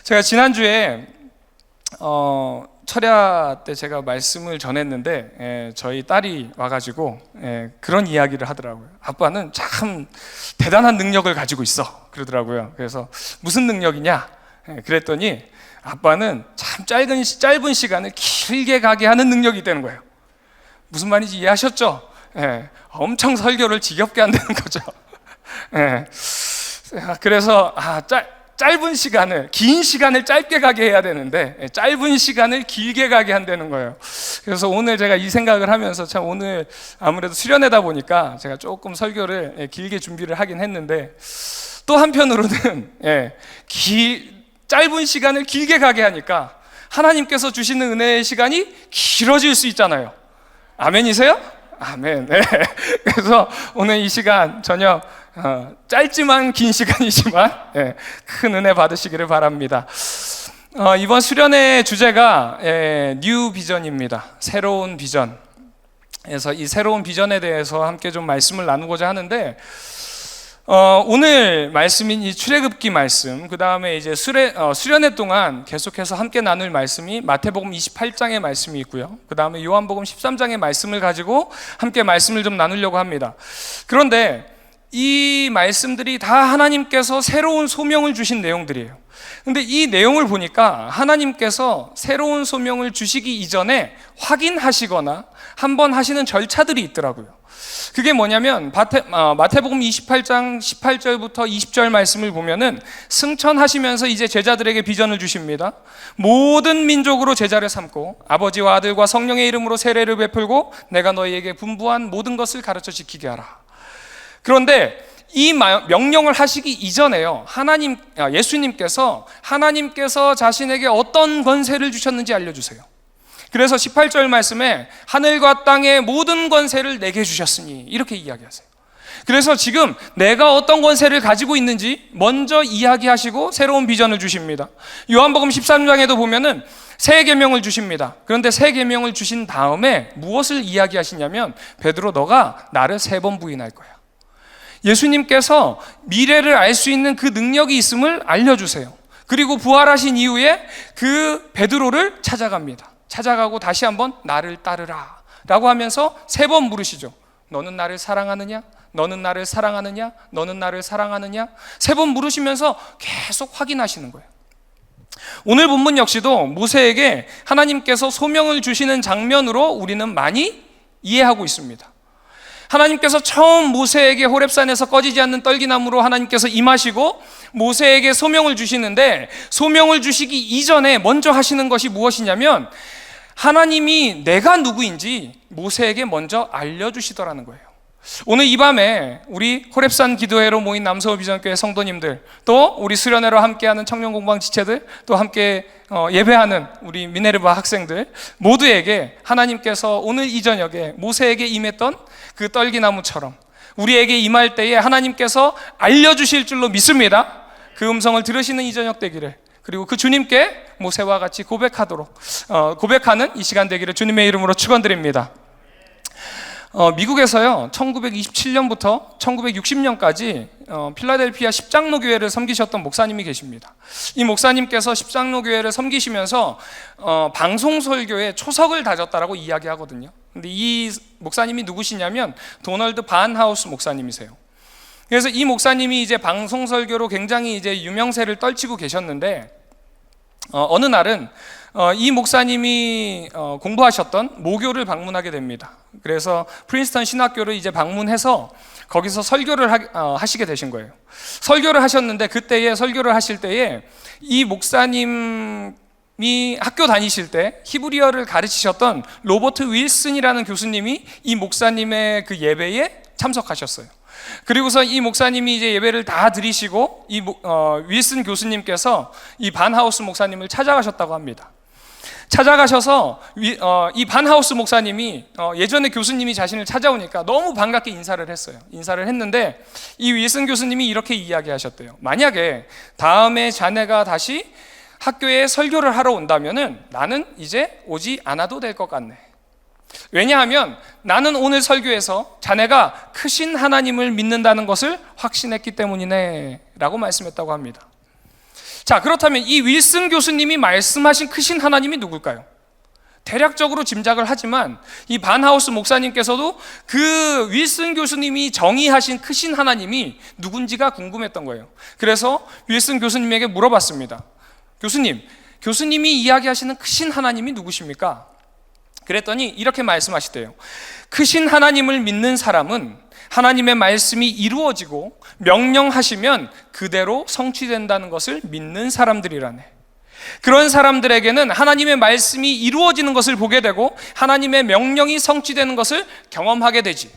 제가 지난주에 철야 때 제가 말씀을 전했는데 저희 딸이 와가지고 그런 이야기를 하더라고요. 아빠는 참 대단한 능력을 가지고 있어 그러더라고요. 그래서 무슨 능력이냐 그랬더니 아빠는 참 짧은 시간을 길게 가게 하는 능력이 있다는 거예요. 무슨 말인지 이해하셨죠? 엄청 설교를 지겹게 한다는 거죠. 그래서 긴 시간을 짧게 가게 해야 되는데 짧은 시간을 길게 가게 한다는 거예요. 그래서 오늘 제가 이 생각을 하면서 참 오늘 아무래도 수련회다 보니까 제가 조금 설교를 길게 준비를 하긴 했는데 또 한편으로는 짧은 시간을 길게 가게 하니까 하나님께서 주시는 은혜의 시간이 길어질 수 있잖아요. 아멘이세요? 아멘. 그래서 오늘 이 시간 저녁 짧지만 긴 시간이지만 큰 은혜 받으시기를 바랍니다. 이번 수련의 주제가 뉴 비전입니다. 새로운 비전. 그래서 이 새로운 비전에 대해서 함께 좀 말씀을 나누고자 하는데 오늘 말씀인 이 출애굽기 말씀, 그 다음에 이제 수련회 동안 계속해서 함께 나눌 말씀이 마태복음 28장의 말씀이 있고요. 그 다음에 요한복음 13장의 말씀을 가지고 함께 말씀을 좀 나누려고 합니다. 그런데 이 말씀들이 다 하나님께서 새로운 소명을 주신 내용들이에요. 근데 이 내용을 보니까 하나님께서 새로운 소명을 주시기 이전에 확인하시거나 한번 하시는 절차들이 있더라고요. 그게 뭐냐면 마태복음 28장 18절부터 20절 말씀을 보면은 승천하시면서 이제 제자들에게 비전을 주십니다. 모든 민족으로 제자를 삼고 아버지와 아들과 성령의 이름으로 세례를 베풀고 내가 너희에게 분부한 모든 것을 가르쳐 지키게 하라. 그런데 이 명령을 하시기 이전에요, 예수님께서 하나님께서 자신에게 어떤 권세를 주셨는지 알려주세요. 그래서 18절 말씀에 하늘과 땅의 모든 권세를 내게 주셨으니 이렇게 이야기하세요. 그래서 지금 내가 어떤 권세를 가지고 있는지 먼저 이야기하시고 새로운 비전을 주십니다. 요한복음 13장에도 보면은 새 계명을 주십니다. 그런데 새 계명을 주신 다음에 무엇을 이야기하시냐면 베드로 너가 나를 3번 부인할 거야. 예수님께서 미래를 알 수 있는 그 능력이 있음을 알려주세요. 그리고 부활하신 이후에 그 베드로를 찾아가고 다시 한번 나를 따르라 라고 하면서 3번 물으시죠. 너는 나를 사랑하느냐? 너는 나를 사랑하느냐? 너는 나를 사랑하느냐? 3번 물으시면서 계속 확인하시는 거예요. 오늘 본문 역시도 모세에게 하나님께서 소명을 주시는 장면으로 우리는 많이 이해하고 있습니다. 하나님께서 처음 모세에게 호렙산에서 꺼지지 않는 떨기나무로 하나님께서 임하시고 모세에게 소명을 주시는데, 소명을 주시기 이전에 먼저 하시는 것이 무엇이냐면 하나님이 내가 누구인지 모세에게 먼저 알려주시더라는 거예요. 오늘 이 밤에 우리 호렙산 기도회로 모인 남서울 비전교회 성도님들, 또 우리 수련회로 함께하는 청년공방 지체들, 또 함께 예배하는 우리 미네르바 학생들 모두에게 하나님께서 오늘 이 저녁에 모세에게 임했던 그 떨기나무처럼 우리에게 임할 때에 하나님께서 알려주실 줄로 믿습니다. 그 음성을 들으시는 이 저녁 되기를, 그리고 그 주님께 모세와 같이 고백하는 이 시간 되기를 주님의 이름으로 축원드립니다. 미국에서요 1927년부터 1960년까지 필라델피아 십장로교회를 섬기셨던 목사님이 계십니다. 이 목사님께서 십장로교회를 섬기시면서 방송설교에 초석을 다졌다라고 이야기하거든요. 근데 이 목사님이 누구시냐면 도널드 반하우스 목사님이세요. 그래서 이 목사님이 이제 방송설교로 굉장히 이제 유명세를 떨치고 계셨는데 어느 날은 이 목사님이 공부하셨던 모교를 방문하게 됩니다. 그래서 프린스턴 신학교를 이제 방문해서 거기서 설교를 하시게 되신 거예요. 설교를 하셨는데 그때에 설교를 하실 때에 이 목사님이 학교 다니실 때 히브리어를 가르치셨던 로버트 윌슨이라는 교수님이 이 목사님의 그 예배에 참석하셨어요. 그리고서 이 목사님이 이제 예배를 다 드리시고 이 윌슨 교수님께서 이 반하우스 목사님을 찾아가셨다고 합니다. 찾아가셔서 이 반하우스 목사님이 예전에 교수님이 자신을 찾아오니까 너무 반갑게 인사를 했어요. 인사를 했는데 이 윌슨 교수님이 이렇게 이야기하셨대요. 만약에 다음에 자네가 다시 학교에 설교를 하러 온다면은 나는 이제 오지 않아도 될 것 같네. 왜냐하면 나는 오늘 설교에서 자네가 크신 하나님을 믿는다는 것을 확신했기 때문이네 라고 말씀했다고 합니다. 자, 그렇다면 이 윌슨 교수님이 말씀하신 크신 하나님이 누굴까요? 대략적으로 짐작을 하지만 이 반하우스 목사님께서도 그 윌슨 교수님이 정의하신 크신 하나님이 누군지가 궁금했던 거예요. 그래서 윌슨 교수님에게 물어봤습니다. 교수님이 이야기하시는 크신 하나님이 누구십니까? 그랬더니 이렇게 말씀하시대요. 크신 하나님을 믿는 사람은 하나님의 말씀이 이루어지고 명령하시면 그대로 성취된다는 것을 믿는 사람들이라네. 그런 사람들에게는 하나님의 말씀이 이루어지는 것을 보게 되고 하나님의 명령이 성취되는 것을 경험하게 되지.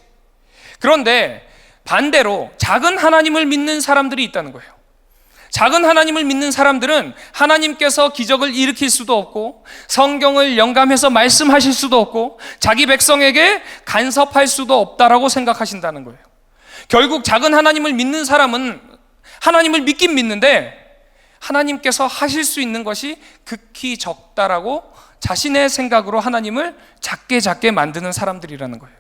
그런데 반대로 작은 하나님을 믿는 사람들이 있다는 거예요. 작은 하나님을 믿는 사람들은 하나님께서 기적을 일으킬 수도 없고 성경을 영감해서 말씀하실 수도 없고 자기 백성에게 간섭할 수도 없다라고 생각하신다는 거예요. 결국 작은 하나님을 믿는 사람은 하나님을 믿긴 믿는데 하나님께서 하실 수 있는 것이 극히 적다라고 자신의 생각으로 하나님을 작게 만드는 사람들이라는 거예요.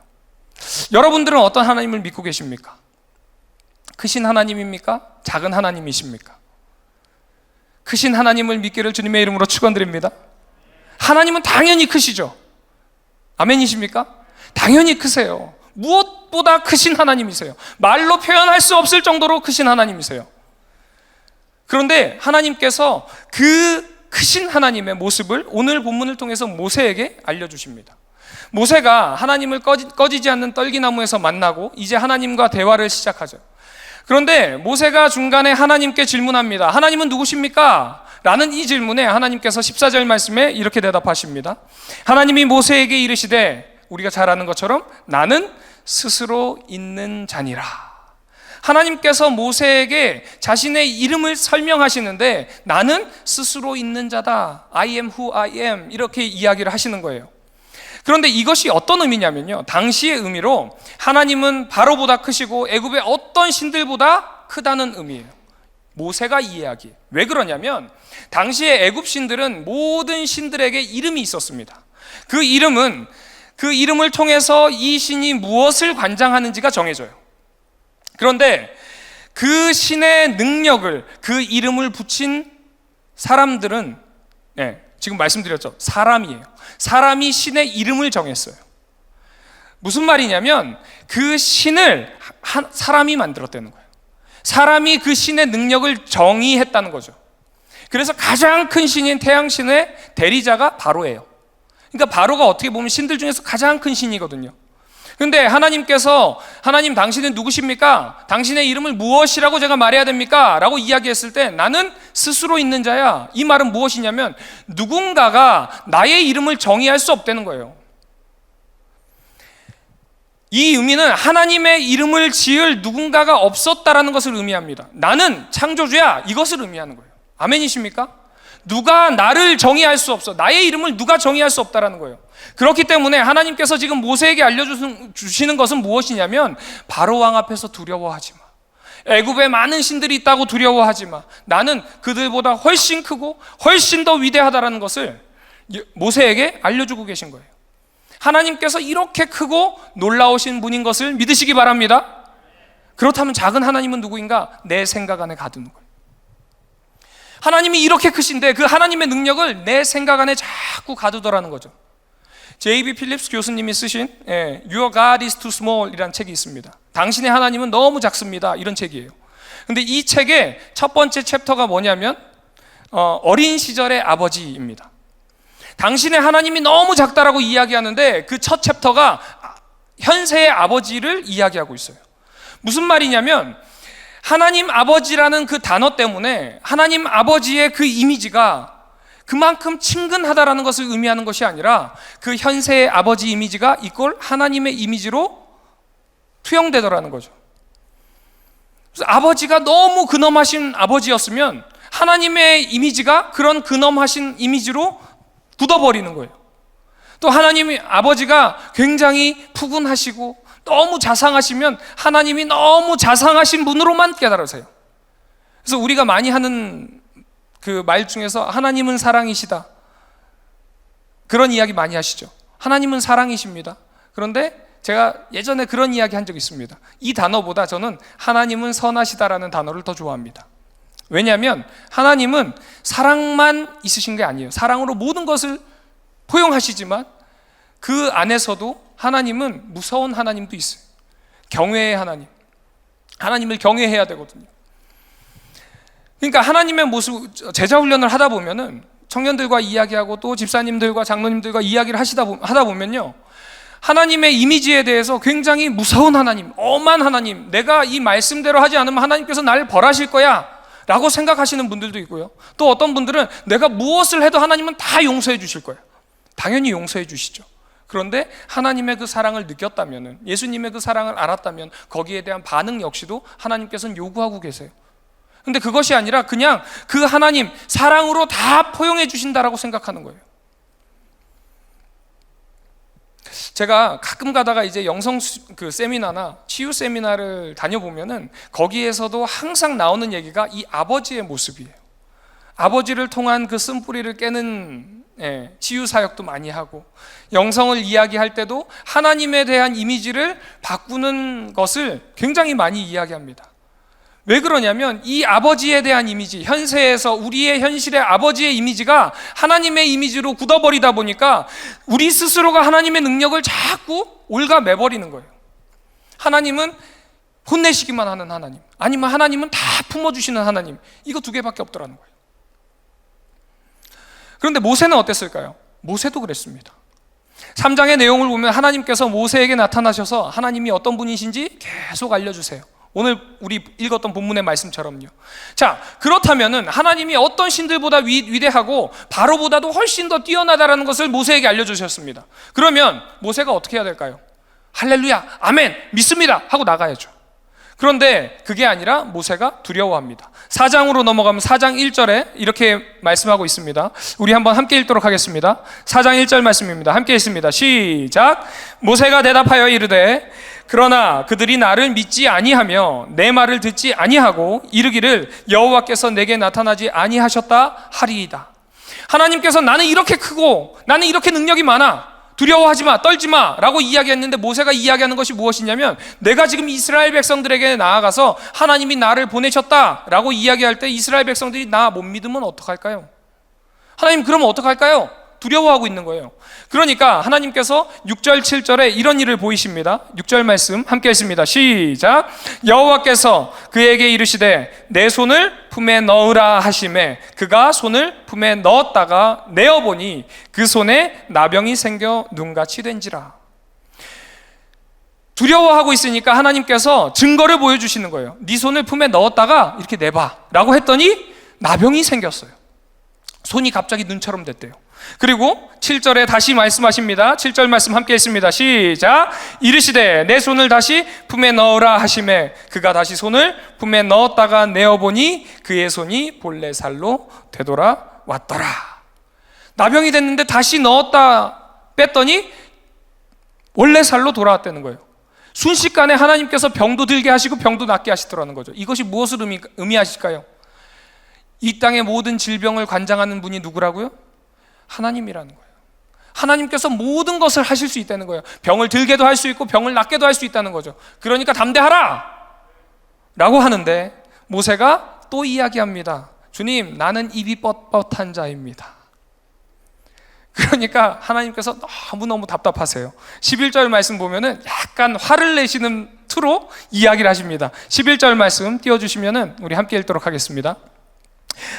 여러분들은 어떤 하나님을 믿고 계십니까? 크신 하나님입니까? 작은 하나님이십니까? 크신 하나님을 믿기를 주님의 이름으로 축원드립니다. 하나님은 당연히 크시죠. 아멘이십니까? 당연히 크세요. 무엇보다 크신 하나님이세요. 말로 표현할 수 없을 정도로 크신 하나님이세요. 그런데 하나님께서 그 크신 하나님의 모습을 오늘 본문을 통해서 모세에게 알려주십니다. 모세가 하나님을 꺼지지 않는 떨기나무에서 만나고 이제 하나님과 대화를 시작하죠. 그런데 모세가 중간에 하나님께 질문합니다. 하나님은 누구십니까? 라는 이 질문에 하나님께서 14절 말씀에 이렇게 대답하십니다. 하나님이 모세에게 이르시되, 우리가 잘 아는 것처럼 나는 스스로 있는 자니라. 하나님께서 모세에게 자신의 이름을 설명하시는데 나는 스스로 있는 자다. I am who I am. 이렇게 이야기를 하시는 거예요. 그런데 이것이 어떤 의미냐면요, 당시의 의미로 하나님은 바로보다 크시고 애굽의 어떤 신들보다 크다는 의미예요. 모세가 이 이야기예요. 왜 그러냐면 당시의 애굽 신들은 모든 신들에게 이름이 있었습니다. 그 이름을 통해서 이 신이 무엇을 관장하는지가 정해져요. 그런데 그 신의 능력을, 그 이름을 붙인 사람들은, 지금 말씀드렸죠, 사람이에요. 사람이 신의 이름을 정했어요. 무슨 말이냐면 그 신을 사람이 만들었다는 거예요. 사람이 그 신의 능력을 정의했다는 거죠. 그래서 가장 큰 신인 태양신의 대리자가 바로예요. 그러니까 바로가 어떻게 보면 신들 중에서 가장 큰 신이거든요. 그런데 하나님께서, 하나님 당신은 누구십니까? 당신의 이름을 무엇이라고 제가 말해야 됩니까? 라고 이야기했을 때 나는 스스로 있는 자야. 이 말은 무엇이냐면 누군가가 나의 이름을 정의할 수 없다는 거예요. 이 의미는 하나님의 이름을 지을 누군가가 없었다라는 것을 의미합니다. 나는 창조주야, 이것을 의미하는 거예요. 아멘이십니까? 누가 나를 정의할 수 없어. 나의 이름을 누가 정의할 수 없다라는 거예요. 그렇기 때문에 하나님께서 지금 모세에게 알려주시는 것은 무엇이냐면 바로 왕 앞에서 두려워하지 마. 애굽에 많은 신들이 있다고 두려워하지 마. 나는 그들보다 훨씬 크고 훨씬 더 위대하다라는 것을 모세에게 알려주고 계신 거예요. 하나님께서 이렇게 크고 놀라우신 분인 것을 믿으시기 바랍니다. 그렇다면 작은 하나님은 누구인가? 내 생각 안에 가두는 거예요. 하나님이 이렇게 크신데 그 하나님의 능력을 내 생각 안에 자꾸 가두더라는 거죠. J.B. 필립스 교수님이 쓰신 Your God is too small 이라는 책이 있습니다. 당신의 하나님은 너무 작습니다, 이런 책이에요. 근데 이 책의 첫 번째 챕터가 뭐냐면 어린 시절의 아버지입니다. 당신의 하나님이 너무 작다라고 이야기하는데 그 첫 챕터가 현세의 아버지를 이야기하고 있어요. 무슨 말이냐면 하나님 아버지라는 그 단어 때문에 하나님 아버지의 그 이미지가 그만큼 친근하다라는 것을 의미하는 것이 아니라 그 현세의 아버지 이미지가 이걸 하나님의 이미지로 투영되더라는 거죠. 그래서 아버지가 너무 근엄하신 아버지였으면 하나님의 이미지가 그런 근엄하신 이미지로 굳어버리는 거예요. 또 하나님이 아버지가 굉장히 푸근하시고 너무 자상하시면 하나님이 너무 자상하신 분으로만 깨달으세요. 그래서 우리가 많이 하는 그 말 중에서 하나님은 사랑이시다, 그런 이야기 많이 하시죠. 하나님은 사랑이십니다. 그런데 제가 예전에 그런 이야기 한 적이 있습니다. 이 단어보다 저는 하나님은 선하시다라는 단어를 더 좋아합니다. 왜냐하면 하나님은 사랑만 있으신 게 아니에요. 사랑으로 모든 것을 포용하시지만 그 안에서도 하나님은 무서운 하나님도 있어요. 경외의 하나님. 하나님을 경외해야 되거든요. 그러니까 하나님의 모습, 제자 훈련을 하다 보면은 청년들과 이야기하고 또 집사님들과 장로님들과 이야기를 하다 보면요, 하나님의 이미지에 대해서 굉장히 무서운 하나님, 엄한 하나님, 내가 이 말씀대로 하지 않으면 하나님께서 나를 벌하실 거야 라고 생각하시는 분들도 있고요. 또 어떤 분들은 내가 무엇을 해도 하나님은 다 용서해 주실 거예요. 당연히 용서해 주시죠. 그런데 하나님의 그 사랑을 느꼈다면, 예수님의 그 사랑을 알았다면 거기에 대한 반응 역시도 하나님께서는 요구하고 계세요. 근데 그것이 아니라 그냥 그 하나님 사랑으로 다 포용해 주신다라고 생각하는 거예요. 제가 가끔 가다가 이제 영성 그 세미나나 치유 세미나를 다녀보면은 거기에서도 항상 나오는 얘기가 이 아버지의 모습이에요. 아버지를 통한 그 쓴뿌리를 깨는 치유 사역도 많이 하고, 영성을 이야기할 때도 하나님에 대한 이미지를 바꾸는 것을 굉장히 많이 이야기합니다. 왜 그러냐면 이 아버지에 대한 이미지, 현세에서 우리의 현실의 아버지의 이미지가 하나님의 이미지로 굳어버리다 보니까 우리 스스로가 하나님의 능력을 자꾸 올가매버리는 거예요. 하나님은 혼내시기만 하는 하나님, 아니면 하나님은 다 품어주시는 하나님, 이거 두 개밖에 없더라는 거예요. 그런데 모세는 어땠을까요? 모세도 그랬습니다. 3장의 내용을 보면 하나님께서 모세에게 나타나셔서 하나님이 어떤 분이신지 계속 알려주세요. 오늘 우리 읽었던 본문의 말씀처럼요. 자, 그렇다면은 하나님이 어떤 신들보다 위대하고 바로보다도 훨씬 더 뛰어나다라는 것을 모세에게 알려주셨습니다. 그러면 모세가 어떻게 해야 될까요? 할렐루야, 아멘, 믿습니다 하고 나가야죠. 그런데 그게 아니라 모세가 두려워합니다. 4장으로 넘어가면 4장 1절에 이렇게 말씀하고 있습니다. 우리 한번 함께 읽도록 하겠습니다. 4장 1절 말씀입니다. 함께 읽습니다. 시작. 모세가 대답하여 이르되 그러나 그들이 나를 믿지 아니하며 내 말을 듣지 아니하고 이르기를 여호와께서 내게 나타나지 아니하셨다 하리이다. 하나님께서 나는 이렇게 크고 나는 이렇게 능력이 많아, 두려워하지 마, 떨지 마 라고 이야기했는데, 모세가 이야기하는 것이 무엇이냐면 내가 지금 이스라엘 백성들에게 나아가서 하나님이 나를 보내셨다 라고 이야기할 때 이스라엘 백성들이 나 못 믿으면 어떡할까요? 하나님 그러면 어떡할까요? 두려워하고 있는 거예요. 그러니까 하나님께서 6절 7절에 이런 일을 보이십니다. 6절 말씀 함께 읽습니다. 시작. 여호와께서 그에게 이르시되 내 손을 품에 넣으라 하시매 그가 손을 품에 넣었다가 내어보니 그 손에 나병이 생겨 눈같이 된지라. 두려워하고 있으니까 하나님께서 증거를 보여주시는 거예요. 네 손을 품에 넣었다가 이렇게 내봐 라고 했더니 나병이 생겼어요. 손이 갑자기 눈처럼 됐대요. 그리고 7절에 다시 말씀하십니다. 7절 말씀 함께 했습니다. 시작. 이르시되 내 손을 다시 품에 넣으라 하시매 그가 다시 손을 품에 넣었다가 내어보니 그의 손이 본래 살로 되돌아왔더라. 나병이 됐는데 다시 넣었다 뺐더니 원래 살로 돌아왔다는 거예요. 순식간에 하나님께서 병도 들게 하시고 병도 낫게 하시더라는 거죠. 이것이 무엇을 의미하실까요? 이 땅의 모든 질병을 관장하는 분이 누구라고요? 하나님이라는 거예요. 하나님께서 모든 것을 하실 수 있다는 거예요. 병을 들게도 할 수 있고 병을 낫게도 할 수 있다는 거죠. 그러니까 담대하라 라고 하는데 모세가 또 이야기합니다. 주님, 나는 입이 뻣뻣한 자입니다. 그러니까 하나님께서 너무너무 답답하세요. 11절 말씀 보면은 약간 화를 내시는 투로 이야기를 하십니다. 11절 말씀 띄워주시면은 우리 함께 읽도록 하겠습니다.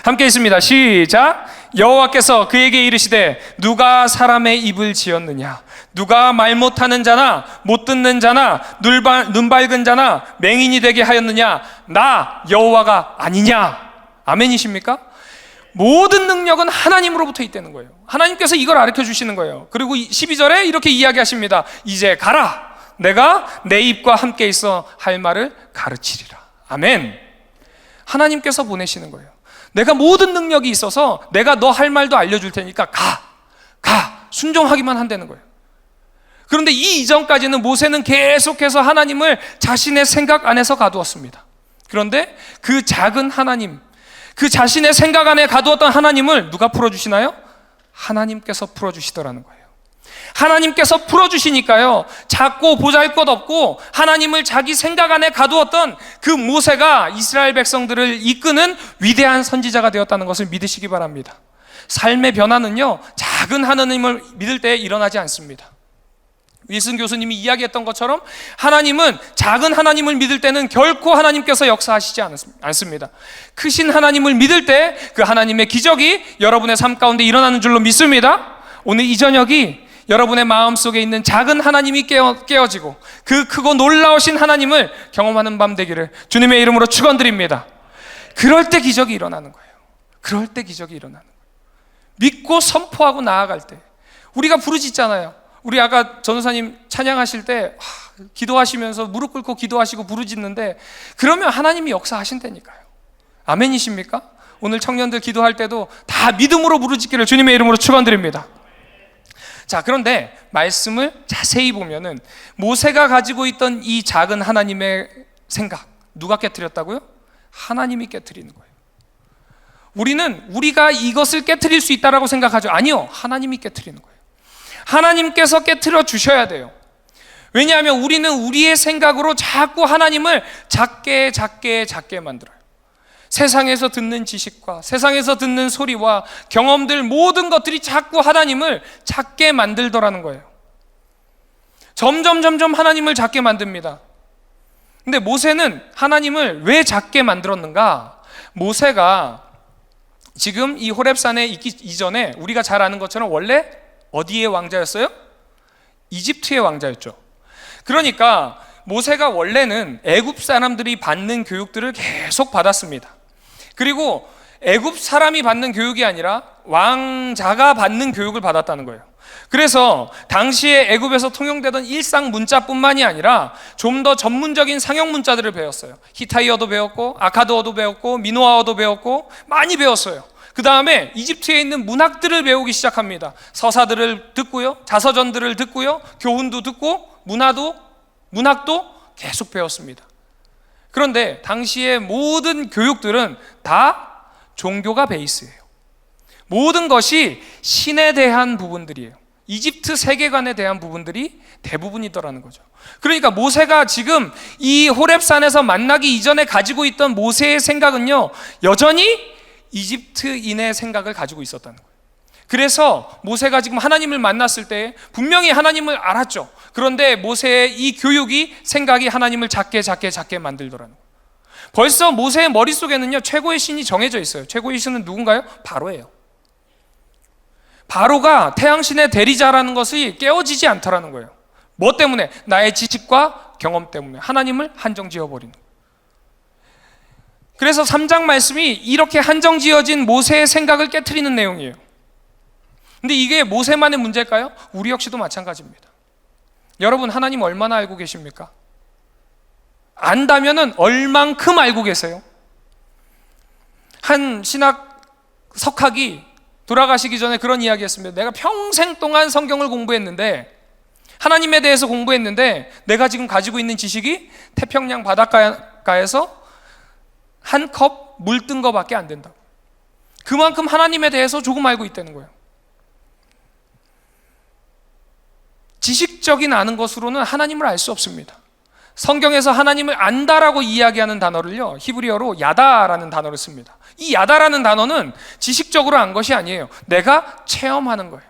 함께 있습니다. 시작. 여호와께서 그에게 이르시되 누가 사람의 입을 지었느냐? 누가 말 못하는 자나 못 듣는 자나 눈 밝은 자나 맹인이 되게 하였느냐? 나 여호와가 아니냐? 아멘이십니까? 모든 능력은 하나님으로부터 있다는 거예요. 하나님께서 이걸 가르쳐 주시는 거예요. 그리고 12절에 이렇게 이야기하십니다. 이제 가라. 내가 내 입과 함께 있어 할 말을 가르치리라. 아멘. 하나님께서 보내시는 거예요. 내가 모든 능력이 있어서 내가 너 할 말도 알려줄 테니까 가 순종하기만 한다는 거예요. 그런데 이 이전까지는 모세는 계속해서 하나님을 자신의 생각 안에서 가두었습니다. 그런데 그 작은 하나님, 그 자신의 생각 안에 가두었던 하나님을 누가 풀어주시나요? 하나님께서 풀어주시더라는 거예요. 하나님께서 풀어주시니까요, 작고 보잘것없고 하나님을 자기 생각 안에 가두었던 그 모세가 이스라엘 백성들을 이끄는 위대한 선지자가 되었다는 것을 믿으시기 바랍니다. 삶의 변화는요, 작은 하나님을 믿을 때 일어나지 않습니다. 윌슨 교수님이 이야기했던 것처럼 하나님은 작은 하나님을 믿을 때는 결코 하나님께서 역사하시지 않습니다. 크신 하나님을 믿을 때 그 하나님의 기적이 여러분의 삶 가운데 일어나는 줄로 믿습니다. 오늘 이 저녁이 여러분의 마음속에 있는 작은 하나님이 깨어지고 그 크고 놀라우신 하나님을 경험하는 밤 되기를 주님의 이름으로 축원드립니다. 그럴 때 기적이 일어나는 거예요. 그럴 때 기적이 일어나는 거예요. 믿고 선포하고 나아갈 때. 우리가 부르짖잖아요. 우리 아까 전도사님 찬양하실 때 기도하시면서 무릎 꿇고 기도하시고 부르짖는데, 그러면 하나님이 역사하신다니까요. 아멘이십니까? 오늘 청년들 기도할 때도 다 믿음으로 부르짖기를 주님의 이름으로 축원드립니다. 자, 그런데 말씀을 자세히 보면은 모세가 가지고 있던 이 작은 하나님의 생각, 누가 깨트렸다고요? 하나님이 깨트리는 거예요. 우리가 이것을 깨트릴 수 있다라고 생각하죠. 아니요, 하나님이 깨트리는 거예요. 하나님께서 깨트려 주셔야 돼요. 왜냐하면 우리는 우리의 생각으로 자꾸 하나님을 작게 만들어요. 세상에서 듣는 지식과 세상에서 듣는 소리와 경험들, 모든 것들이 자꾸 하나님을 작게 만들더라는 거예요. 점점 하나님을 작게 만듭니다. 근데 모세는 하나님을 왜 작게 만들었는가? 모세가 지금 이 호렙산에 있기 이전에 우리가 잘 아는 것처럼 원래 어디의 왕자였어요? 이집트의 왕자였죠. 그러니까 모세가 원래는 애굽 사람들이 받는 교육들을 계속 받았습니다. 그리고 애굽 사람이 받는 교육이 아니라 왕자가 받는 교육을 받았다는 거예요. 그래서 당시에 애굽에서 통용되던 일상 문자뿐만이 아니라 좀 더 전문적인 상형 문자들을 배웠어요. 히타이어도 배웠고 아카드어도 배웠고 미노아어도 배웠고 많이 배웠어요. 그 다음에 이집트에 있는 문학들을 배우기 시작합니다. 서사들을 듣고요, 자서전들을 듣고요, 교훈도 듣고 문학도 계속 배웠습니다. 그런데 당시의 모든 교육들은 다 종교가 베이스예요. 모든 것이 신에 대한 부분들이에요. 이집트 세계관에 대한 부분들이 대부분이더라는 거죠. 그러니까 모세가 지금 이 호렙산에서 만나기 이전에 가지고 있던 모세의 생각은요, 여전히 이집트인의 생각을 가지고 있었다는 거예요. 그래서 모세가 지금 하나님을 만났을 때 분명히 하나님을 알았죠. 그런데 모세의 이 교육이, 생각이 하나님을 작게 만들더라는 거예요. 벌써 모세의 머릿속에는요, 최고의 신이 정해져 있어요. 최고의 신은 누군가요? 바로예요. 바로가 태양신의 대리자라는 것이 깨어지지 않더라는 거예요. 뭐 때문에? 나의 지식과 경험 때문에 하나님을 한정 지어버리는 거예요. 그래서 3장 말씀이 이렇게 한정 지어진 모세의 생각을 깨트리는 내용이에요. 근데 이게 모세만의 문제일까요? 우리 역시도 마찬가지입니다. 여러분, 하나님 얼마나 알고 계십니까? 안다면은 얼만큼 알고 계세요? 한 신학 석학이 돌아가시기 전에 그런 이야기 했습니다. 내가 평생 동안 성경을 공부했는데, 하나님에 대해서 공부했는데, 내가 지금 가지고 있는 지식이 태평양 바닷가에서 한 컵 물 뜬 거밖에 안 된다고. 그만큼 하나님에 대해서 조금 알고 있다는 거예요. 지식적인 아는 것으로는 하나님을 알 수 없습니다. 성경에서 하나님을 안다라고 이야기하는 단어를요, 히브리어로 야다라는 단어를 씁니다. 이 야다라는 단어는 지식적으로 안 것이 아니에요. 내가 체험하는 거예요.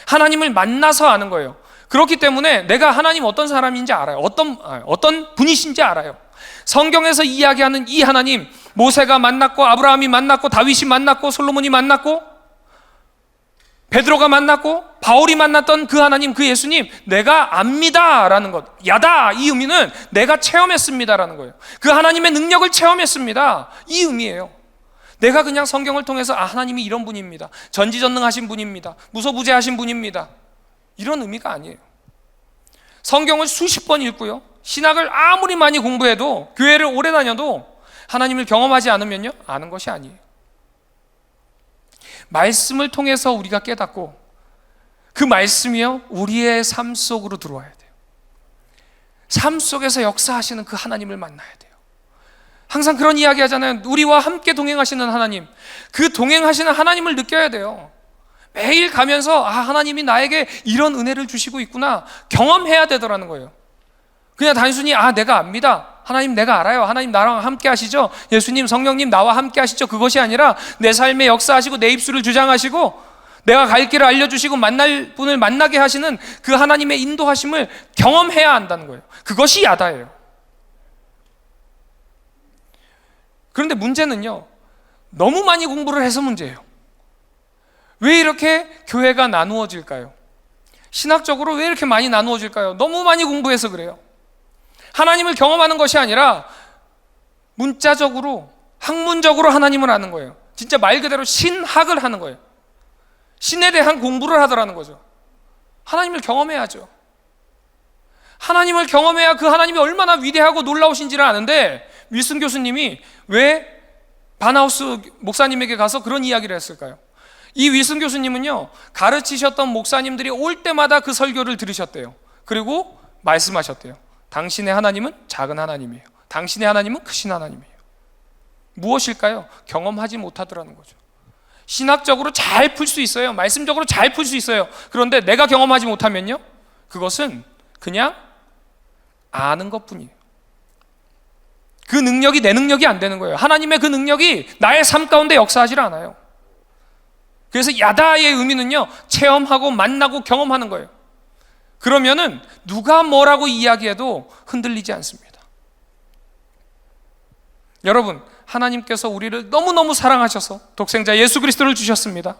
하나님을 만나서 아는 거예요. 그렇기 때문에 내가 하나님 어떤 사람인지 알아요. 어떤 분이신지 알아요. 성경에서 이야기하는 이 하나님, 모세가 만났고 아브라함이 만났고 다윗이 만났고 솔로몬이 만났고 베드로가 만났고 바울이 만났던 그 하나님, 그 예수님, 내가 압니다 라는 것. 야다, 이 의미는 내가 체험했습니다 라는 거예요. 그 하나님의 능력을 체험했습니다, 이 의미예요. 내가 그냥 성경을 통해서 하나님이 이런 분입니다, 전지전능하신 분입니다, 무소부재하신 분입니다, 이런 의미가 아니에요. 성경을 수십 번 읽고요, 신학을 아무리 많이 공부해도, 교회를 오래 다녀도 하나님을 경험하지 않으면요, 아는 것이 아니에요. 말씀을 통해서 우리가 깨닫고 그 말씀이요, 우리의 삶 속으로 들어와야 돼요. 삶 속에서 역사하시는 그 하나님을 만나야 돼요. 항상 그런 이야기 하잖아요. 우리와 함께 동행하시는 하나님, 그 동행하시는 하나님을 느껴야 돼요. 매일 가면서 하나님이 나에게 이런 은혜를 주시고 있구나 경험해야 되더라는 거예요. 그냥 단순히 내가 압니다, 하나님 내가 알아요, 하나님 나랑 함께 하시죠, 예수님 성령님 나와 함께 하시죠, 그것이 아니라 내 삶에 역사하시고 내 입술을 주장하시고 내가 갈 길을 알려주시고 만날 분을 만나게 하시는 그 하나님의 인도하심을 경험해야 한다는 거예요. 그것이 야다예요. 그런데 문제는요, 너무 많이 공부를 해서 문제예요. 왜 이렇게 교회가 나누어질까요? 신학적으로 왜 이렇게 많이 나누어질까요? 너무 많이 공부해서 그래요. 하나님을 경험하는 것이 아니라 문자적으로, 학문적으로 하나님을 아는 거예요. 진짜 말 그대로 신학을 하는 거예요. 신에 대한 공부를 하더라는 거죠. 하나님을 경험해야죠. 하나님을 경험해야 그 하나님이 얼마나 위대하고 놀라우신지를 아는데, 윌슨 교수님이 왜 바나우스 목사님에게 가서 그런 이야기를 했을까요? 이 윌슨 교수님은요, 가르치셨던 목사님들이 올 때마다 그 설교를 들으셨대요. 그리고 말씀하셨대요. 당신의 하나님은 작은 하나님이에요. 당신의 하나님은 크신 하나님이에요. 무엇일까요? 경험하지 못하더라는 거죠. 신학적으로 잘 풀 수 있어요. 말씀적으로 잘 풀 수 있어요. 그런데 내가 경험하지 못하면요, 그것은 그냥 아는 것뿐이에요. 그 능력이 내 능력이 안 되는 거예요. 하나님의 그 능력이 나의 삶 가운데 역사하지 않아요. 그래서 야다의 의미는요, 체험하고 만나고 경험하는 거예요. 그러면은 누가 뭐라고 이야기해도 흔들리지 않습니다. 여러분, 하나님께서 우리를 너무너무 사랑하셔서 독생자 예수 그리스도를 주셨습니다.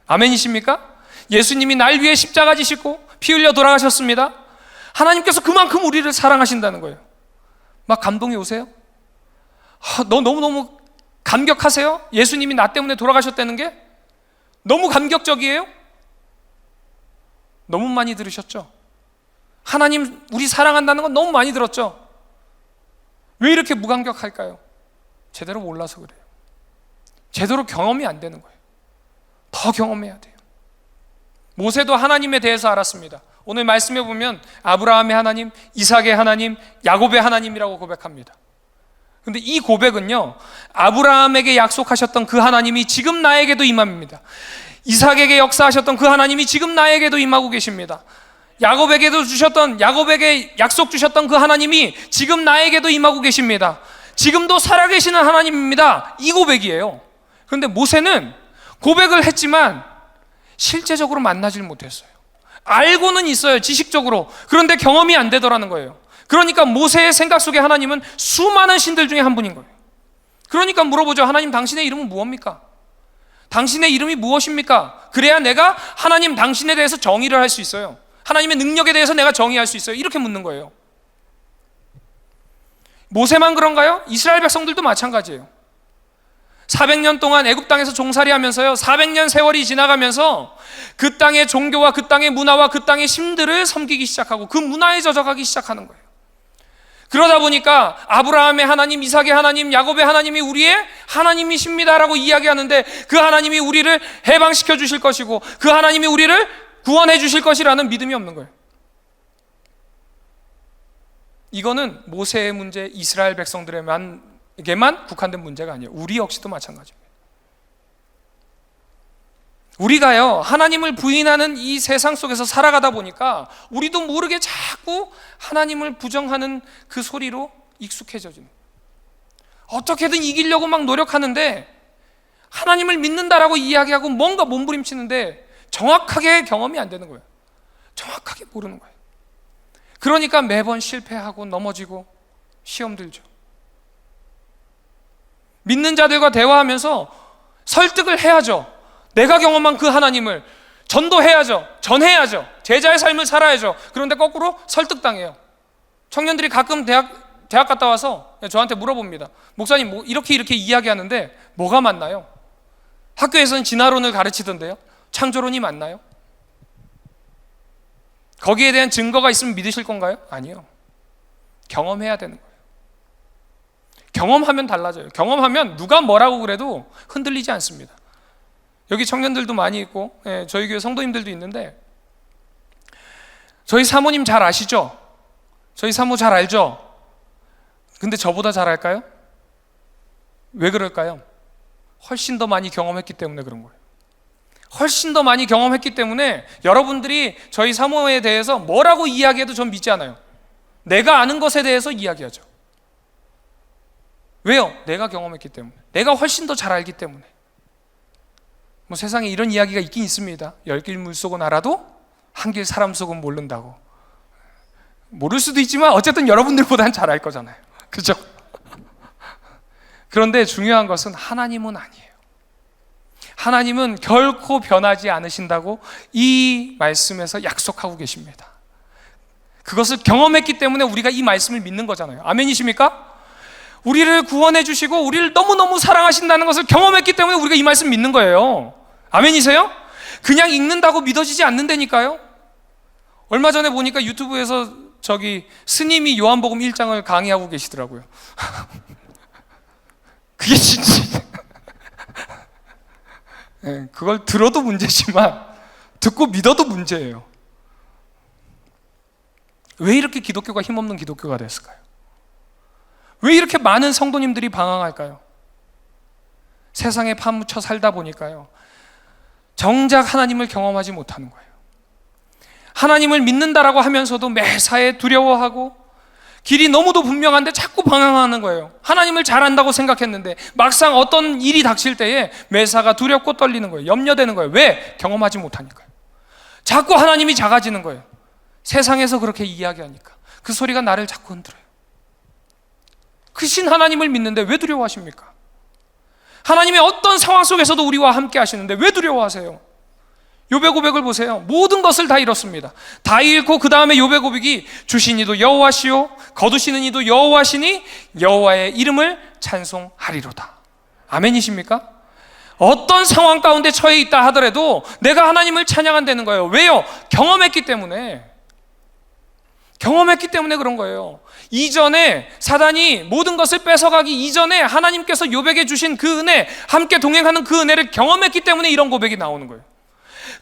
아멘이십니까? 예수님이 날 위해 십자가 지시고 피 흘려 돌아가셨습니다. 하나님께서 그만큼 우리를 사랑하신다는 거예요. 막 감동이 오세요? 너무너무 감격하세요? 예수님이 나 때문에 돌아가셨다는 게 너무 감격적이에요? 너무 많이 들으셨죠? 하나님 우리 사랑한다는 건 너무 많이 들었죠? 왜 이렇게 무감격할까요? 제대로 몰라서 그래요. 제대로 경험이 안 되는 거예요. 더 경험해야 돼요. 모세도 하나님에 대해서 알았습니다. 오늘 말씀해 보면 아브라함의 하나님, 이삭의 하나님, 야곱의 하나님이라고 고백합니다. 그런데 이 고백은요, 아브라함에게 약속하셨던 그 하나님이 지금 나에게도 임함입니다. 이삭에게 역사하셨던 그 하나님이 지금 나에게도 임하고 계십니다. 야곱에게 약속 주셨던 그 하나님이 지금 나에게도 임하고 계십니다. 지금도 살아계시는 하나님입니다. 이 고백이에요. 그런데 모세는 고백을 했지만 실제적으로 만나질 못했어요. 알고는 있어요, 지식적으로. 그런데 경험이 안 되더라는 거예요. 그러니까 모세의 생각 속에 하나님은 수많은 신들 중에 한 분인 거예요. 그러니까 물어보죠. 하나님, 당신의 이름은 무엇입니까? 당신의 이름이 무엇입니까? 그래야 내가 하나님 당신에 대해서 정의를 할 수 있어요. 하나님의 능력에 대해서 내가 정의할 수 있어요. 이렇게 묻는 거예요. 모세만 그런가요? 이스라엘 백성들도 마찬가지예요. 400년 동안 애굽 땅에서 종살이 하면서요, 400년 세월이 지나가면서 그 땅의 종교와 그 땅의 문화와 그 땅의 신들을 섬기기 시작하고 그 문화에 젖어가기 시작하는 거예요. 그러다 보니까 아브라함의 하나님, 이삭의 하나님, 야곱의 하나님이 우리의 하나님이십니다라고 이야기하는데, 그 하나님이 우리를 해방시켜 주실 것이고 그 하나님이 우리를 구원해 주실 것이라는 믿음이 없는 거예요. 이거는 모세의 문제, 이스라엘 백성들에게만 국한된 문제가 아니에요. 우리 역시도 마찬가지입니다. 우리가요, 하나님을 부인하는 이 세상 속에서 살아가다 보니까 우리도 모르게 자꾸 하나님을 부정하는 그 소리로 익숙해져지는 거예요. 어떻게든 이기려고 막 노력하는데 하나님을 믿는다라고 이야기하고 뭔가 몸부림치는데 정확하게 경험이 안 되는 거예요. 정확하게 모르는 거예요. 그러니까 매번 실패하고 넘어지고 시험 들죠. 믿는 자들과 대화하면서 설득을 해야죠. 내가 경험한 그 하나님을 전도해야죠. 전해야죠. 제자의 삶을 살아야죠. 그런데 거꾸로 설득당해요. 청년들이 가끔 대학 갔다 와서 저한테 물어봅니다. 목사님, 이렇게 이야기하는데 뭐가 맞나요? 학교에서는 진화론을 가르치던데요, 창조론이 맞나요? 거기에 대한 증거가 있으면 믿으실 건가요? 아니요. 경험해야 되는 거예요. 경험하면 달라져요. 경험하면 누가 뭐라고 그래도 흔들리지 않습니다. 여기 청년들도 많이 있고, 저희 교회 성도님들도 있는데, 저희 사모님 잘 아시죠? 저희 사모 잘 알죠? 근데 저보다 잘 알까요? 왜 그럴까요? 훨씬 더 많이 경험했기 때문에 그런 거예요. 훨씬 더 많이 경험했기 때문에 여러분들이 저희 사모에 대해서 뭐라고 이야기해도 전 믿지 않아요. 내가 아는 것에 대해서 이야기하죠. 왜요? 내가 경험했기 때문에, 내가 훨씬 더 잘 알기 때문에. 뭐 세상에 이런 이야기가 있긴 있습니다. 10길 물속은 알아도 한 길 사람 속은 모른다고. 모를 수도 있지만 어쨌든 여러분들보다는 잘 알 거잖아요. 그죠? 그런데 중요한 것은 하나님은 아니에요. 하나님은 결코 변하지 않으신다고 이 말씀에서 약속하고 계십니다. 그것을 경험했기 때문에 우리가 이 말씀을 믿는 거잖아요. 아멘이십니까? 우리를 구원해 주시고 우리를 너무너무 사랑하신다는 것을 경험했기 때문에 우리가 이 말씀 믿는 거예요. 아멘이세요? 그냥 읽는다고 믿어지지 않는다니까요. 얼마 전에 보니까 유튜브에서 스님이 요한복음 1장을 강의하고 계시더라고요. 그게 진짜 네, 그걸 들어도 문제지만 듣고 믿어도 문제예요. 왜 이렇게 기독교가 힘없는 기독교가 됐을까요? 왜 이렇게 많은 성도님들이 방황할까요? 세상에 파묻혀 살다 보니까요, 정작 하나님을 경험하지 못하는 거예요. 하나님을 믿는다라고 하면서도 매사에 두려워하고 길이 너무도 분명한데 자꾸 방황하는 거예요. 하나님을 잘 안다고 생각했는데 막상 어떤 일이 닥칠 때에 매사가 두렵고 떨리는 거예요. 염려되는 거예요. 왜? 경험하지 못하니까요. 자꾸 하나님이 작아지는 거예요. 세상에서 그렇게 이야기하니까 그 소리가 나를 자꾸 흔들어요. 크신 하나님을 믿는데 왜 두려워하십니까? 하나님의 어떤 상황 속에서도 우리와 함께 하시는데 왜 두려워하세요? 욥의 고백을 보세요. 모든 것을 다 잃었습니다. 다 잃고 그 다음에 욥의 고백이 주신 이도 여호와시요 거두시는 이도 여호와시니 여호와의 이름을 찬송하리로다. 아멘이십니까? 어떤 상황 가운데 처해 있다 하더라도 내가 하나님을 찬양한다는 거예요. 왜요? 경험했기 때문에 그런 거예요. 이전에 사단이 모든 것을 뺏어가기 이전에 하나님께서 욥에게 주신 그 은혜, 함께 동행하는 그 은혜를 경험했기 때문에 이런 고백이 나오는 거예요.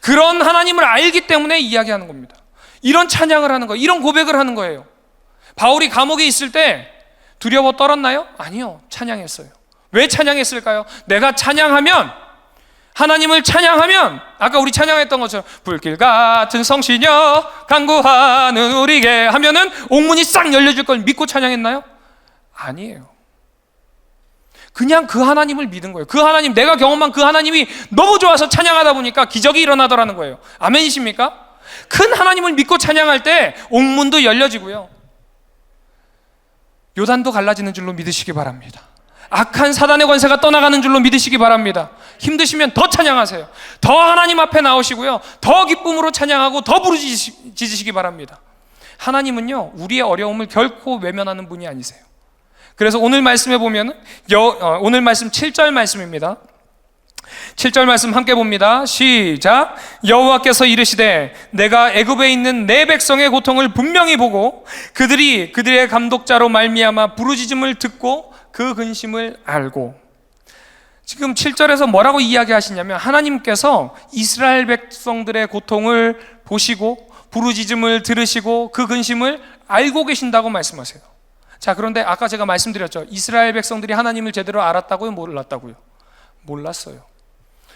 그런 하나님을 알기 때문에 이야기하는 겁니다. 이런 찬양을 하는 거예요. 이런 고백을 하는 거예요. 바울이 감옥에 있을 때 두려워 떨었나요? 아니요, 찬양했어요. 왜 찬양했을까요? 내가 찬양하면, 하나님을 찬양하면, 아까 우리 찬양했던 것처럼 불길 같은 성시녀 간구하는 우리에게 하면은 옥문이 싹 열려질 걸 믿고 찬양했나요? 아니에요. 그냥 그 하나님을 믿은 거예요. 그 하나님, 내가 경험한 그 하나님이 너무 좋아서 찬양하다 보니까 기적이 일어나더라는 거예요. 아멘이십니까? 큰 하나님을 믿고 찬양할 때 옥문도 열려지고요, 요단도 갈라지는 줄로 믿으시기 바랍니다. 악한 사단의 권세가 떠나가는 줄로 믿으시기 바랍니다. 힘드시면 더 찬양하세요. 더 하나님 앞에 나오시고요, 더 기쁨으로 찬양하고 더 부르짖으시기 바랍니다. 하나님은요, 우리의 어려움을 결코 외면하는 분이 아니세요. 그래서 오늘 말씀에 보면 오늘 말씀 7절 말씀입니다. 7절 말씀 함께 봅니다. 시작. 여호와께서 이르시되 내가 애굽에 있는 내 백성의 고통을 분명히 보고 그들의 감독자로 말미암아 부르짖음을 듣고 그 근심을 알고. 지금 7절에서 뭐라고 이야기하시냐면 하나님께서 이스라엘 백성들의 고통을 보시고 부르짖음을 들으시고 그 근심을 알고 계신다고 말씀하세요. 자, 그런데 아까 제가 말씀드렸죠. 이스라엘 백성들이 하나님을 제대로 알았다고요? 몰랐다고요? 몰랐어요.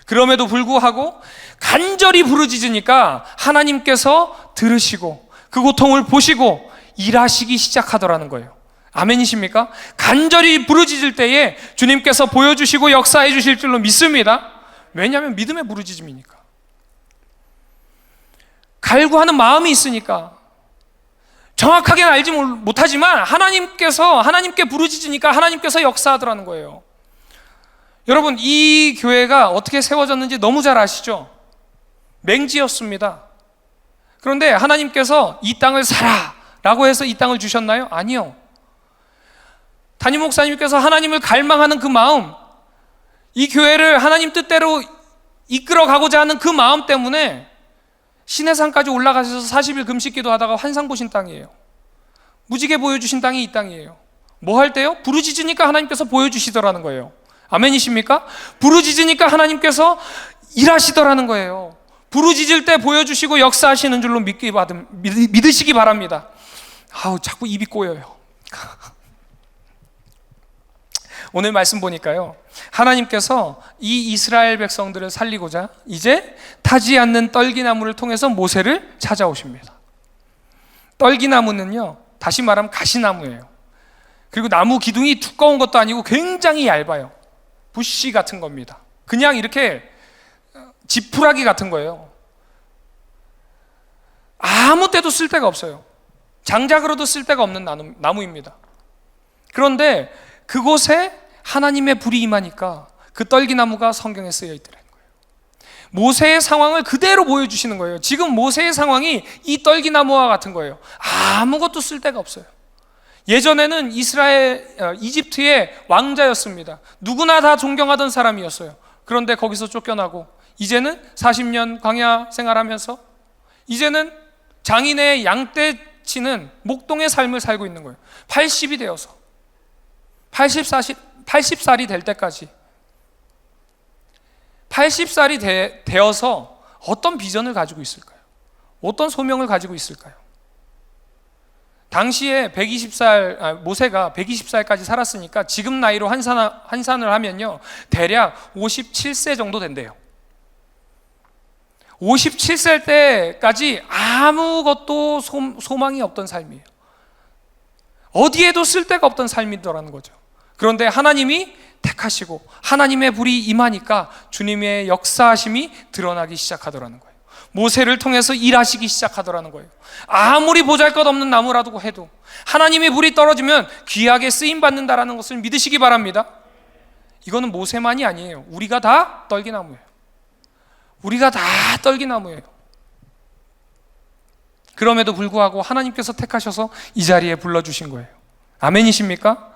그럼에도 불구하고 간절히 부르짖으니까 하나님께서 들으시고 그 고통을 보시고 일하시기 시작하더라는 거예요. 아멘이십니까? 간절히 부르짖을 때에 주님께서 보여주시고 역사해 주실 줄로 믿습니다. 왜냐하면 믿음의 부르짖음이니까. 갈구하는 마음이 있으니까. 정확하게는 알지 못하지만 하나님께 부르짖으니까 하나님께서 역사하더라는 거예요. 여러분, 이 교회가 어떻게 세워졌는지 너무 잘 아시죠? 맹지였습니다. 그런데 하나님께서 이 땅을 사라 라고 해서 이 땅을 주셨나요? 아니요. 담임 목사님께서 하나님을 갈망하는 그 마음, 이 교회를 하나님 뜻대로 이끌어가고자 하는 그 마음 때문에 시내산까지 올라가셔서 40일 금식기도 하다가 환상 보신 땅이에요. 무지개 보여주신 땅이 이 땅이에요. 뭐 할 때요? 부르짖으니까 하나님께서 보여주시더라는 거예요. 아멘이십니까? 부르짖으니까 하나님께서 일하시더라는 거예요. 부르짖을 때 보여주시고 역사하시는 줄로 믿으시기 바랍니다. 아우, 자꾸 입이 꼬여요. 오늘 말씀 보니까요, 하나님께서 이 이스라엘 백성들을 살리고자 이제 타지 않는 떨기나무를 통해서 모세를 찾아오십니다. 떨기나무는요, 다시 말하면 가시나무예요. 그리고 나무 기둥이 두꺼운 것도 아니고 굉장히 얇아요. 부시 같은 겁니다. 그냥 이렇게 지푸라기 같은 거예요. 아무 때도 쓸 데가 없어요. 장작으로도 쓸 데가 없는 나무입니다. 그런데 그곳에 하나님의 불이 임하니까 그 떨기나무가 성경에 쓰여 있더라는 거예요. 모세의 상황을 그대로 보여주시는 거예요. 지금 모세의 상황이 이 떨기나무와 같은 거예요. 아무것도 쓸 데가 없어요. 예전에는 이집트의 왕자였습니다. 누구나 다 존경하던 사람이었어요. 그런데 거기서 쫓겨나고 이제는 40년 광야 생활하면서 이제는 장인의 양떼 치는 목동의 삶을 살고 있는 거예요. 80이 되어서 80살이 될 때까지 80살이 되어서 어떤 비전을 가지고 있을까요? 어떤 소명을 가지고 있을까요? 당시에 모세가 120살까지 살았으니까 지금 나이로 환산을 하면요, 대략 57세 정도 된대요. 57세 때까지 아무것도 소망이 없던 삶이에요. 어디에도 쓸데가 없던 삶이더라는 거죠. 그런데 하나님이 택하시고 하나님의 불이 임하니까 주님의 역사하심이 드러나기 시작하더라는 거예요. 모세를 통해서 일하시기 시작하더라는 거예요. 아무리 보잘것없는 나무라고 해도 하나님의 불이 떨어지면 귀하게 쓰임받는다라는 것을 믿으시기 바랍니다. 이거는 모세만이 아니에요. 우리가 다 떨기나무예요. 우리가 다 떨기나무예요. 그럼에도 불구하고 하나님께서 택하셔서 이 자리에 불러주신 거예요. 아멘이십니까?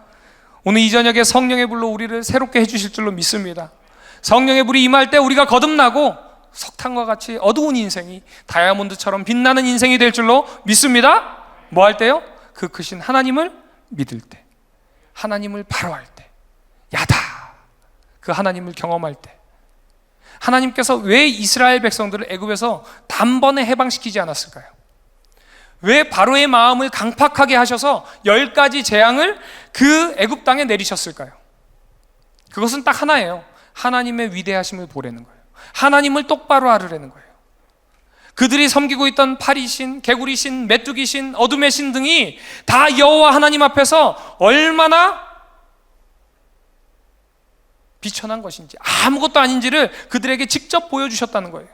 오늘 이 저녁에 성령의 불로 우리를 새롭게 해주실 줄로 믿습니다. 성령의 불이 임할 때 우리가 거듭나고 석탄과 같이 어두운 인생이 다이아몬드처럼 빛나는 인생이 될 줄로 믿습니다. 뭐 할 때요? 그 크신 하나님을 믿을 때, 하나님을 바라할 때, 야다, 그 하나님을 경험할 때. 하나님께서 왜 이스라엘 백성들을 애굽에서 단번에 해방시키지 않았을까요? 왜 바로의 마음을 강팍하게 하셔서 10가지 재앙을 그 애굽 땅에 내리셨을까요? 그것은 딱 하나예요. 하나님의 위대하심을 보라는 거예요. 하나님을 똑바로 알으라는 거예요. 그들이 섬기고 있던 파리신, 개구리신, 메뚜기신, 어둠의 신 등이 다 여호와 하나님 앞에서 얼마나 비천한 것인지, 아무것도 아닌지를 그들에게 직접 보여주셨다는 거예요.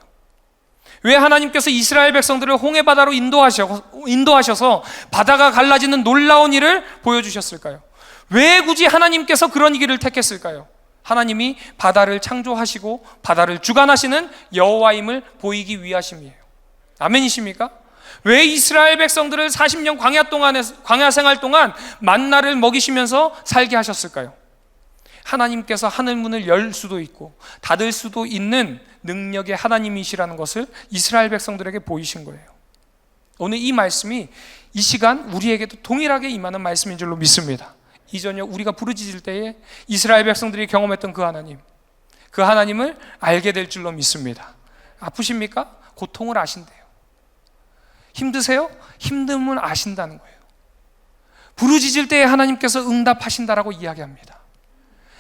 왜 하나님께서 이스라엘 백성들을 홍해바다로 인도하셔서 바다가 갈라지는 놀라운 일을 보여주셨을까요? 왜 굳이 하나님께서 그런 길을 택했을까요? 하나님이 바다를 창조하시고 바다를 주관하시는 여호와임을 보이기 위하심이에요. 아멘이십니까? 왜 이스라엘 백성들을 40년 광야 생활 동안 만나를 먹이시면서 살게 하셨을까요? 하나님께서 하늘 문을 열 수도 있고 닫을 수도 있는 능력의 하나님이시라는 것을 이스라엘 백성들에게 보이신 거예요. 오늘 이 말씀이 이 시간 우리에게도 동일하게 임하는 말씀인 줄로 믿습니다. 이 저녁 우리가 부르짖을 때에 이스라엘 백성들이 경험했던 그 하나님을 알게 될 줄로 믿습니다. 아프십니까? 고통을 아신대요. 힘드세요? 힘듦을 아신다는 거예요. 부르짖을 때에 하나님께서 응답하신다라고 이야기합니다.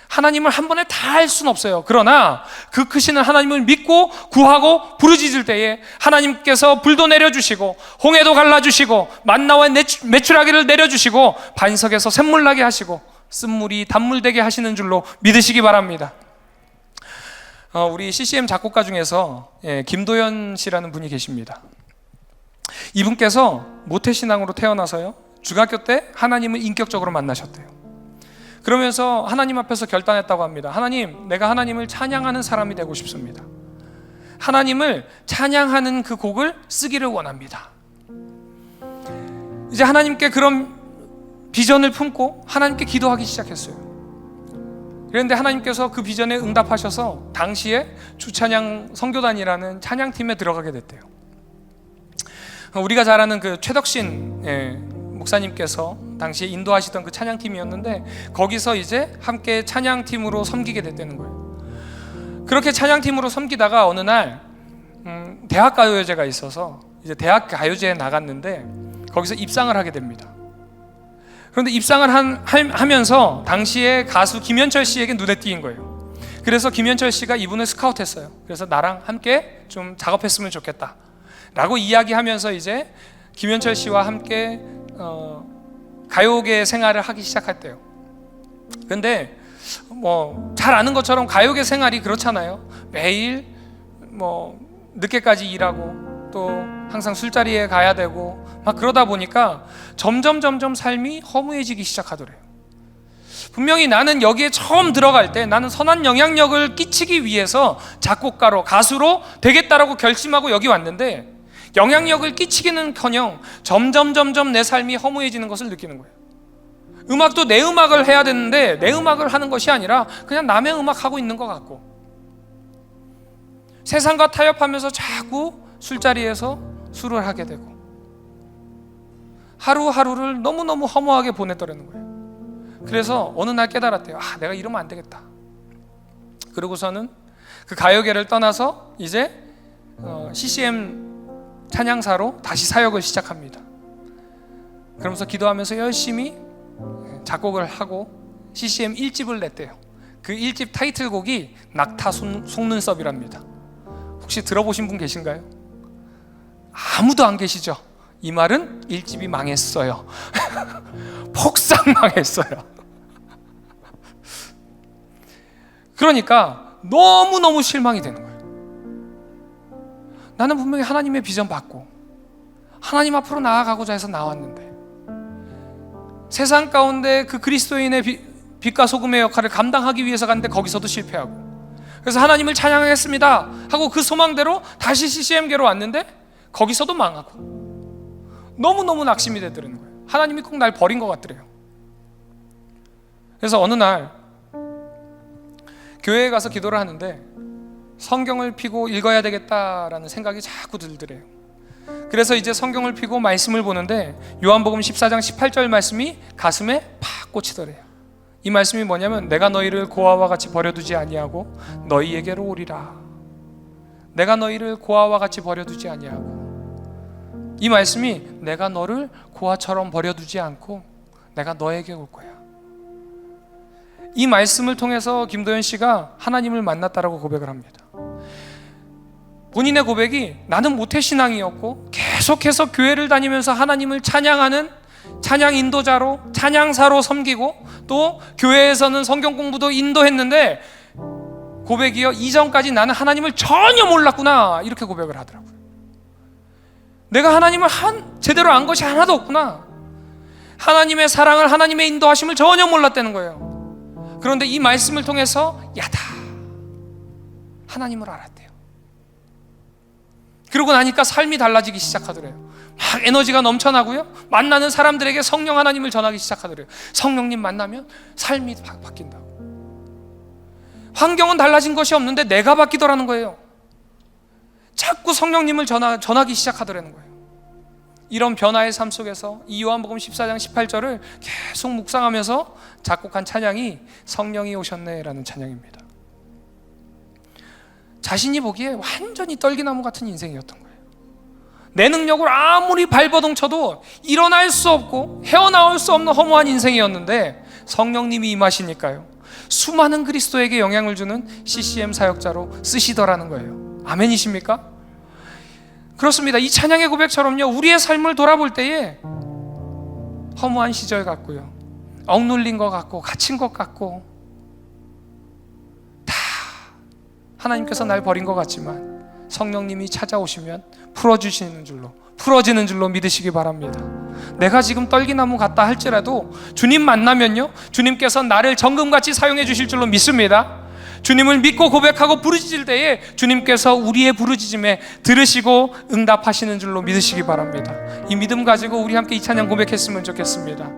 하나님을 한 번에 다 할 수는 없어요. 그러나 그 크신 하나님을 믿고 구하고 부르짖을 때에 하나님께서 불도 내려주시고 홍해도 갈라주시고 만나와 메추라기를 내려주시고 반석에서 샘물 나게 하시고 쓴물이 단물 되게 하시는 줄로 믿으시기 바랍니다. 우리 CCM 작곡가 중에서 김도연 씨라는 분이 계십니다. 이분께서 모태신앙으로 태어나서요, 중학교 때 하나님을 인격적으로 만나셨대요. 그러면서 하나님 앞에서 결단했다고 합니다. 하나님, 내가 하나님을 찬양하는 사람이 되고 싶습니다. 하나님을 찬양하는 그 곡을 쓰기를 원합니다. 이제 하나님께 그런 비전을 품고 하나님께 기도하기 시작했어요. 그런데 하나님께서 그 비전에 응답하셔서 당시에 주찬양 선교단이라는 찬양팀에 들어가게 됐대요. 우리가 잘 아는 그 최덕신 목사님께서 당시에 인도하시던 그 찬양팀이었는데 거기서 이제 함께 찬양팀으로 섬기게 됐다는 거예요. 그렇게 찬양팀으로 섬기다가 어느 날 대학가요제가 있어서 이제 대학가요제에 나갔는데 거기서 입상을 하게 됩니다. 그런데 입상을 하면서 당시에 가수 김현철 씨에게 눈에 띄인 거예요. 그래서 김현철 씨가 이분을 스카우트했어요. 그래서 나랑 함께 좀 작업했으면 좋겠다 라고 이야기하면서 이제 김현철 씨와 함께 가요계 생활을 하기 시작했대요. 근데 뭐 잘 아는 것처럼 가요계 생활이 그렇잖아요. 매일 뭐 늦게까지 일하고 또 항상 술자리에 가야 되고 막 그러다 보니까 점점 삶이 허무해지기 시작하더래요. 분명히 나는 여기에 처음 들어갈 때 나는 선한 영향력을 끼치기 위해서 작곡가로 가수로 되겠다라고 결심하고 여기 왔는데 영향력을 끼치기는커녕 점점 내 삶이 허무해지는 것을 느끼는 거예요. 음악도 내 음악을 해야 되는데 내 음악을 하는 것이 아니라 그냥 남의 음악 하고 있는 것 같고, 세상과 타협하면서 자꾸 술자리에서 술을 하게 되고 하루하루를 너무너무 허무하게 보냈더라는 거예요. 그래서 어느 날 깨달았대요. 내가 이러면 안 되겠다. 그러고서는 그 가요계를 떠나서 이제 CCM 찬양사로 다시 사역을 시작합니다. 그러면서 기도하면서 열심히 작곡을 하고 CCM 1집을 냈대요. 그 1집 타이틀곡이 낙타 속눈썹이랍니다. 혹시 들어보신 분 계신가요? 아무도 안 계시죠? 이 말은 1집이 망했어요. 폭삭 망했어요. 그러니까 너무너무 실망이 되는 거예요. 나는 분명히 하나님의 비전 받고 하나님 앞으로 나아가고자 해서 나왔는데 세상 가운데 그 그리스도인의 빛과 소금의 역할을 감당하기 위해서 갔는데 거기서도 실패하고, 그래서 하나님을 찬양하겠습니다 하고 그 소망대로 다시 CCM계로 왔는데 거기서도 망하고 너무너무 낙심이 되더라는 거예요. 하나님이 꼭 날 버린 것 같더래요. 그래서 어느 날 교회에 가서 기도를 하는데 성경을 펴고 읽어야 되겠다라는 생각이 자꾸 들더래요. 그래서 이제 성경을 펴고 말씀을 보는데 요한복음 14장 18절 말씀이 가슴에 팍 꽂히더래요. 이 말씀이 뭐냐면 내가 너희를 고아와 같이 버려두지 아니하고 너희에게로 오리라. 내가 너희를 고아와 같이 버려두지 아니하고, 이 말씀이 내가 너를 고아처럼 버려두지 않고 내가 너에게 올 거야. 이 말씀을 통해서 김도현 씨가 하나님을 만났다라고 고백을 합니다. 본인의 고백이 나는 모태신앙이었고 계속해서 교회를 다니면서 하나님을 찬양하는 찬양 인도자로 찬양사로 섬기고 또 교회에서는 성경 공부도 인도했는데 고백이요, 이전까지 나는 하나님을 전혀 몰랐구나 이렇게 고백을 하더라고요. 내가 하나님을 제대로 안 것이 하나도 없구나. 하나님의 사랑을, 하나님의 인도하심을 전혀 몰랐다는 거예요. 그런데 이 말씀을 통해서 야다 하나님을 알았대요. 그러고 나니까 삶이 달라지기 시작하더래요. 막 에너지가 넘쳐나고요, 만나는 사람들에게 성령 하나님을 전하기 시작하더래요. 성령님 만나면 삶이 바뀐다고. 환경은 달라진 것이 없는데 내가 바뀌더라는 거예요. 자꾸 성령님을 전하기 시작하더라는 거예요. 이런 변화의 삶 속에서 이 요한복음 14장 18절을 계속 묵상하면서 작곡한 찬양이 성령이 오셨네 라는 찬양입니다. 자신이 보기에 완전히 떨기나무 같은 인생이었던 거예요. 내 능력으로 아무리 발버둥 쳐도 일어날 수 없고 헤어나올 수 없는 허무한 인생이었는데 성령님이 임하시니까요, 수많은 그리스도에게 영향을 주는 CCM 사역자로 쓰시더라는 거예요. 아멘이십니까? 그렇습니다. 이 찬양의 고백처럼요, 우리의 삶을 돌아볼 때에 허무한 시절 같고요, 억눌린 것 같고 갇힌 것 같고 다 하나님께서 날 버린 것 같지만 성령님이 찾아오시면 풀어지는 줄로 믿으시기 바랍니다. 내가 지금 떨기나무 같다 할지라도 주님 만나면요, 주님께서 나를 정금같이 사용해 주실 줄로 믿습니다. 주님을 믿고 고백하고 부르짖을 때에 주님께서 우리의 부르짖음에 들으시고 응답하시는 줄로 믿으시기 바랍니다. 이 믿음 가지고 우리 함께 이 찬양 고백했으면 좋겠습니다.